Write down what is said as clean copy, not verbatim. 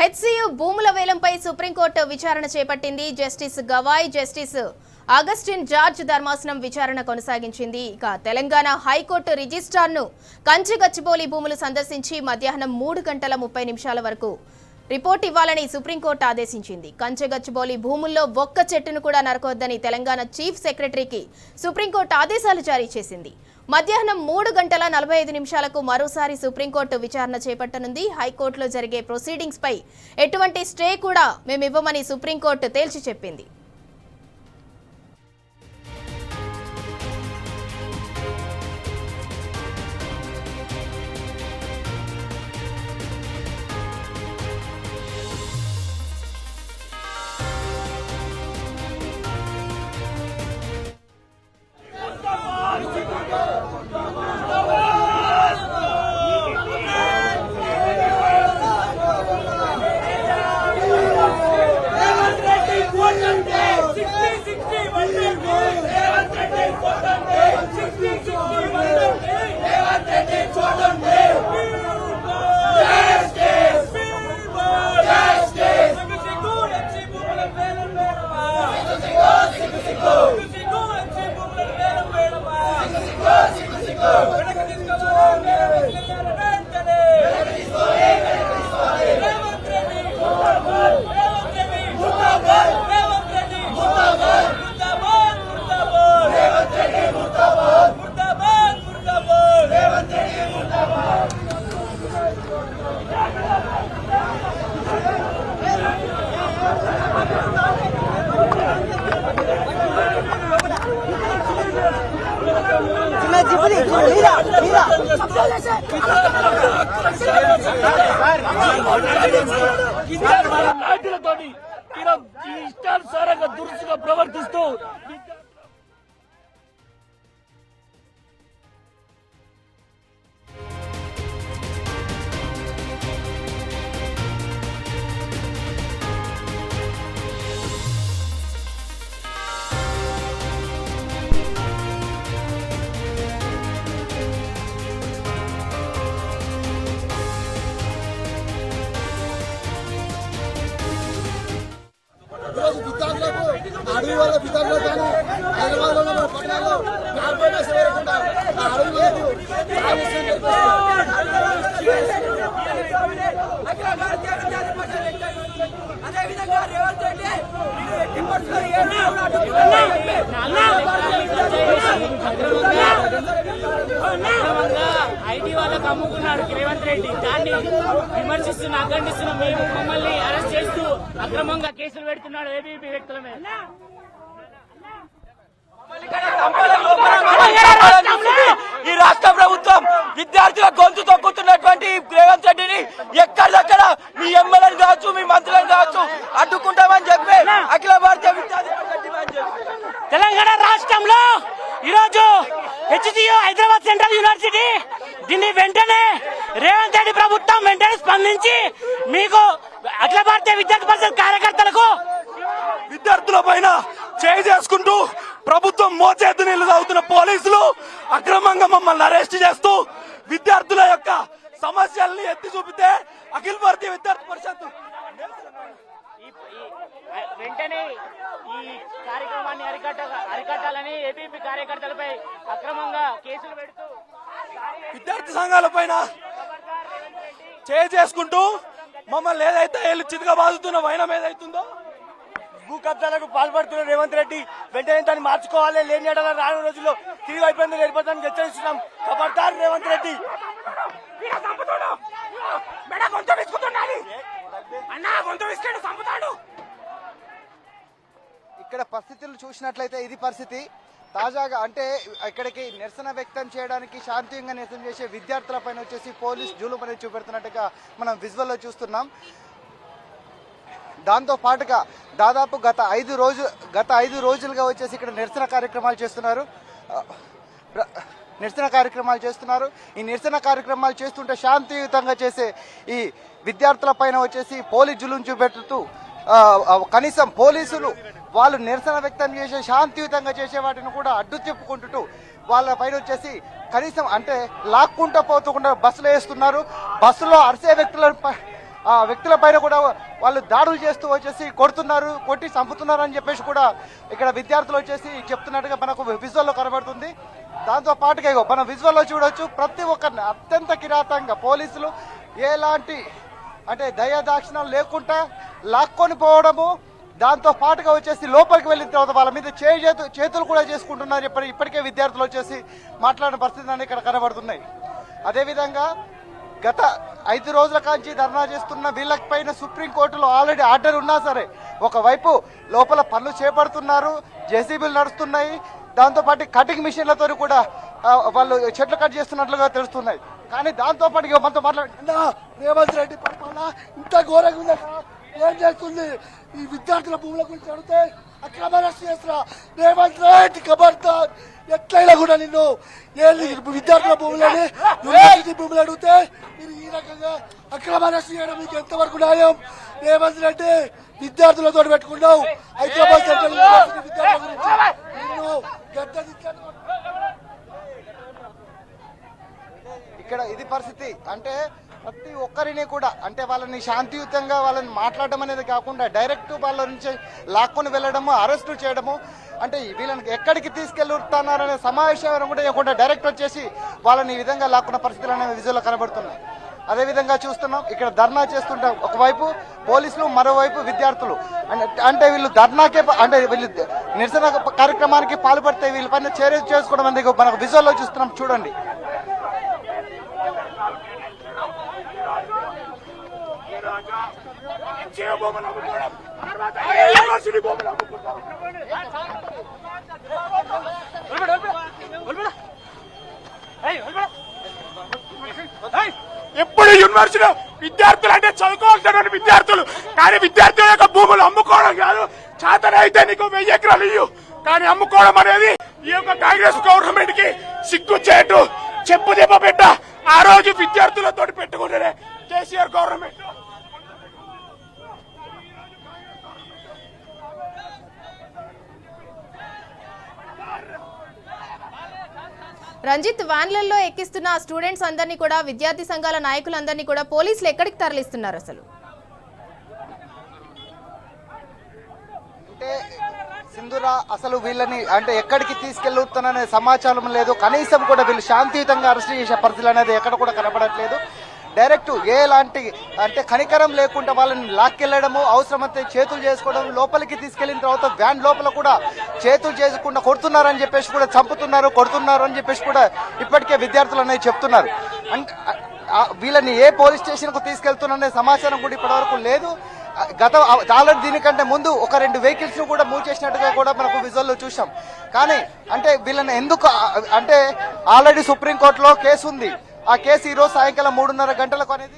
HCU భూముల వేలంపై supreme court విచారణ చేపట్టింది. Justice Gavai, justice Augustine George ధర్మాసనం విచారణ కొనసాగించింది. ఇక తెలంగాణ హైకోర్టు రిజిస్ట్రార్ను కంచిగచ్చిబౌలి భూములు సందర్శించి మధ్యాహ్నం 3:30 వరకు రిపోర్ట్ ఇవ్వాలని సుప్రీంకోర్టు ఆదేశించింది. కంచిగచ్చిబౌలి భూముల్లో ఒక్క చెట్టును కూడా నరకొద్దని తెలంగాణ చీఫ్ సెక్రటరీకి సుప్రీంకోర్టు ఆదేశాలు జారీ చేసింది. మధ్యాహ్నం 3:45 మరోసారి సుప్రీంకోర్టు విచారణ చేపట్టనుంది. హైకోర్టులో జరిగే ప్రొసీడింగ్స్ పై ఎటువంటి స్టే కూడా మేమివ్వమని సుప్రీంకోర్టు తేల్చి చెప్పింది. ఇష్టానుసారంగా దురుసుగా ప్రవర్తిస్తూ అడవి వాళ్ళ విధానంలో కానీ హైదరాబాద్ లో పట్టణాల్లో కార్పొరేషన్ లేకుండా అడవులకు ఐటీ వాళ్ళకు అమ్ముకున్నాడు రేవంత్ రెడ్డి. దాన్ని విమర్శిస్తున్న అఖండిస్తున్న మేము మమ్మల్ని అరెస్ట్ చేస్తూ అక్రమంగా కేసులు పెడుతున్నాడు ఏబీపీ వ్యక్తుల మీద. ఈ రాష్ట్ర ప్రభుత్వం విద్యార్థుల గొంతు తొక్కుతున్నటువంటి రేవంత్ రెడ్డిని ఎక్కడిదక్కడ మీ ఎమ్మెల్యేలు కావచ్చు, మీ మంత్రులను కావచ్చు అడ్డుకుంటామని చెప్పి అఖిల భారతీయ విద్యార్థి తెలంగాణ రాష్ట్రంలో ఈరోజు హెచ్సియు హైదరాబాద్ సెంట్రల్ యూనివర్సిటీ దీన్ని వెంటనే రేవంత్ రెడ్డి ప్రభుత్వం వెంటనే స్పందించి మీకు అఖిల భారతీయ విద్యార్థి పరిషత్ కార్యకర్తలకు విద్యార్థుల పైన చేయి చేసుకుంటూ ప్రభుత్వం మోచేతి నీళ్లు తాగుతున్న పోలీసులు అక్రమంగా మమ్మల్ని అరెస్ట్ చేస్తూ విద్యార్థుల యొక్క సమస్యల్ని ఎత్తి చూపితే అఖిల భారతీయ విద్యార్థి పరిషత్ వెంటనే ఈ కార్యక్రమాన్ని అరికట్టాలని ఏబీపీ కార్యకర్తలపై అక్రమంగా కేసులు పెడుతూ విద్యార్థి సంఘాల పైన చేయి చేసుకుంటూ మమ్మల్ని ఏదైతే చితిగా బాదుతున్న వైనం ఏదైతుందో భూ కబ్జాలకు పాల్పడుతున్న రేవంత్ రెడ్డి వెంటనే దాన్ని మార్చుకోవాలి. లేని ఏడాది రానున్న రోజుల్లో తిరిగి వైపు ఏర్పడడానికి హెచ్చరిస్తున్నాం. ఖబర్దార్ రేవంత్ రెడ్డి. ఇక్కడ పరిస్థితులు చూసినట్లయితే ఇది పరిస్థితి. తాజాగా అంటే ఇక్కడికి నిరసన వ్యక్తం చేయడానికి శాంతియుతంగా నిరసన చేసే విద్యార్థుల పైన వచ్చేసి పోలీస్ జూలు అనేది చూపెడుతున్నట్టుగా మనం విజువల్లో చూస్తున్నాం. దాంతో పాటుగా దాదాపు గత 5 రోజులుగా వచ్చేసి ఇక్కడ నిరసన కార్యక్రమాలు చేస్తున్నారు. ఈ నిరసన కార్యక్రమాలు చేస్తుంటే శాంతియుతంగా చేసే ఈ విద్యార్థుల పైన వచ్చేసి పోలీస్ జులుం చూపెడుతూ కనీసం పోలీసులు వాళ్ళు నిరసన వ్యక్తం చేసే శాంతియుతంగా చేసే వాటిని కూడా అడ్డు చెప్పుకుంటూ వాళ్ళ పైన వచ్చేసి కనీసం అంటే లాక్కుంటూ పోతూ బస్సులో వేస్తున్నారు. బస్సులో అరిసే వ్యక్తులను ఆ వ్యక్తుల పైన కూడా వాళ్ళు దాడులు చేస్తూ వచ్చేసి కొడుతున్నారు, కొట్టి చంపుతున్నారు అని చెప్పేసి కూడా ఇక్కడ విద్యార్థులు వచ్చేసి చెప్తున్నట్టుగా మనకు విజువల్లో కనబడుతుంది. దాంతో పాటుగా ఇగో మనం విజువల్లో చూడొచ్చు, ప్రతి ఒక్కరిని అత్యంత కిరాతంగా పోలీసులు ఎలాంటి అంటే దయాదాక్షిణాలు లేకుండా లాక్కొని పోవడము, దాంతో పాటుగా వచ్చేసి లోపలికి వెళ్ళిన తర్వాత వాళ్ళ మీద చేతులు కూడా చేసుకుంటున్నారు. ఇప్పటికే విద్యార్థులు వచ్చేసి మాట్లాడిన పరిస్థితులు ఇక్కడ కనబడుతున్నాయి. అదేవిధంగా గత 5 రోజుల కాంచి ధర్నా చేస్తున్న వీళ్ళకి పైన సుప్రీంకోర్టులో ఆల్రెడీ ఆర్డర్ ఉన్నా సరే ఒకవైపు లోపల పనులు చేపడుతున్నారు, జేసీబీలు నడుస్తున్నాయి, దాంతోపాటు కటింగ్ మిషన్లతో కూడా వాళ్ళు చెట్లు కట్ చేస్తున్నట్లుగా తెలుస్తున్నాయి. కానీ దాంతో పాటు మనతో మాట్లాడుతున్నా రేవంత్ రెడ్డి పరిపాలన ఇంత ఘోరంగా ఉందన్నా, ఏం చేస్తుంది? ఈ విద్యార్థుల భూముల గురించి అడిగితే అక్రమ అరెస్ట్ చేస్తున్నా. రేవంత్ రెడ్డి ఖబర్దార్, ఎట్లయినా కూడా నిన్ను విద్యార్థుల భూములని యూనివర్సిటీ భూములు అడిగితే మీరు ఈ రకంగా అక్రమ అరెస్ట్ చేయడం మీకు ఎంతవరకు న్యాయం? రేవంత్ రెడ్డి విద్యార్థులతో పెట్టుకున్నావు, హైదరాబాద్ సెంట్రల్ యూనివర్సిటీ విద్యార్థుల గురించి నిన్ను గద్దె ఇక్కడ ఇది పరిస్థితి. అంటే ప్రతి ఒక్కరిని కూడా అంటే వాళ్ళని శాంతియుతంగా వాళ్ళని మాట్లాడడం అనేది కాకుండా డైరెక్ట్ వాళ్ళ నుంచి లాక్కొని వెళ్ళడము, అరెస్టు చేయడము, అంటే వీళ్ళని ఎక్కడికి తీసుకెళ్తున్నారనే సమావేశం కూడా ఇవ్వకుండా డైరెక్ట్ వచ్చేసి వాళ్ళని ఈ విధంగా లాక్కున్న పరిస్థితులు అనేవి విజువల్లో కనబడుతున్నాయి. అదేవిధంగా చూస్తున్నాం ఇక్కడ ధర్నా చేస్తుంటే ఒకవైపు పోలీసులు, మరోవైపు విద్యార్థులు. అంటే వీళ్ళు ధర్నాకే అంటే వీళ్ళు నిరసన కార్యక్రమానికి పాల్పడితే వీళ్ళ పైన చర్య చేసుకోవడం అనేది మనకు విజువల్లో చూస్తున్నాం, చూడండి. ఎప్పుడు యూనివర్సిటీ విద్యార్థులు అంటే చదువుకోవాల్సిన విద్యార్థులు, కానీ విద్యార్థుల యొక్క భూములు అమ్ముకోవడం కాదు. చేతనైతే నీకు 1000 ఎకరాలు ఇయ్యు, కానీ అమ్ముకోవడం అనేది ఈ యొక్క కాంగ్రెస్ గవర్నమెంట్ కి సిగ్గు చేయటు, చెప్పు దెబ్బ పెట్ట. ఆ రోజు విద్యార్థులతో పెట్టుకుంటే కేసీఆర్ గవర్నమెంట్ రంజిత్, వ్యాన్లలో ఎక్కిస్తున్న స్టూడెంట్స్ అందరినీ కూడా, విద్యార్థి సంఘాల నాయకులందరినీ కూడా పోలీసులు ఎక్కడికి తరలిస్తున్నారు అసలు? అంటే సింధురా అసలు వీళ్ళని అంటే ఎక్కడికి తీసుకెళ్తున్నారనే సమాచారం లేదు. కనీసం కూడా వీళ్ళు శాంతియుతంగా అరెస్ట్ చేసే పరిస్థితులు అనేది ఎక్కడ కూడా కనబడట్లేదు. డైరెక్ట్ ఎలాంటి అంటే కనికరం లేకుండా వాళ్ళని లాక్కెళ్లడము, అవసరమైతే చేతులు చేసుకోవడం, లోపలికి తీసుకెళ్లిన తర్వాత వ్యాన్ లోపల కూడా చేతులు చేసుకుండా కొడుతున్నారని చెప్పేసి కూడా, చంపుతున్నారు, కొడుతున్నారు అని చెప్పేసి కూడా ఇప్పటికే విద్యార్థులు అనేది చెప్తున్నారు. అంటే వీళ్ళని ఏ పోలీస్ స్టేషన్ కు తీసుకెళ్తున్నారనే సమాచారం కూడా ఇప్పటివరకు లేదు. గత ఆల్రెడీ దీనికంటే ముందు ఒక 2 వెహికల్స్ ను కూడా మూవ్ చేసినట్టుగా కూడా మనకు విజువల్లో చూసాం. కానీ అంటే వీళ్ళని ఎందుకు అంటే ఆల్రెడీ సుప్రీంకోర్టులో కేసు ఉంది. ఆ కేసు ఈ రోజు సాయంకాలం 3:30 గంటలకు అనేది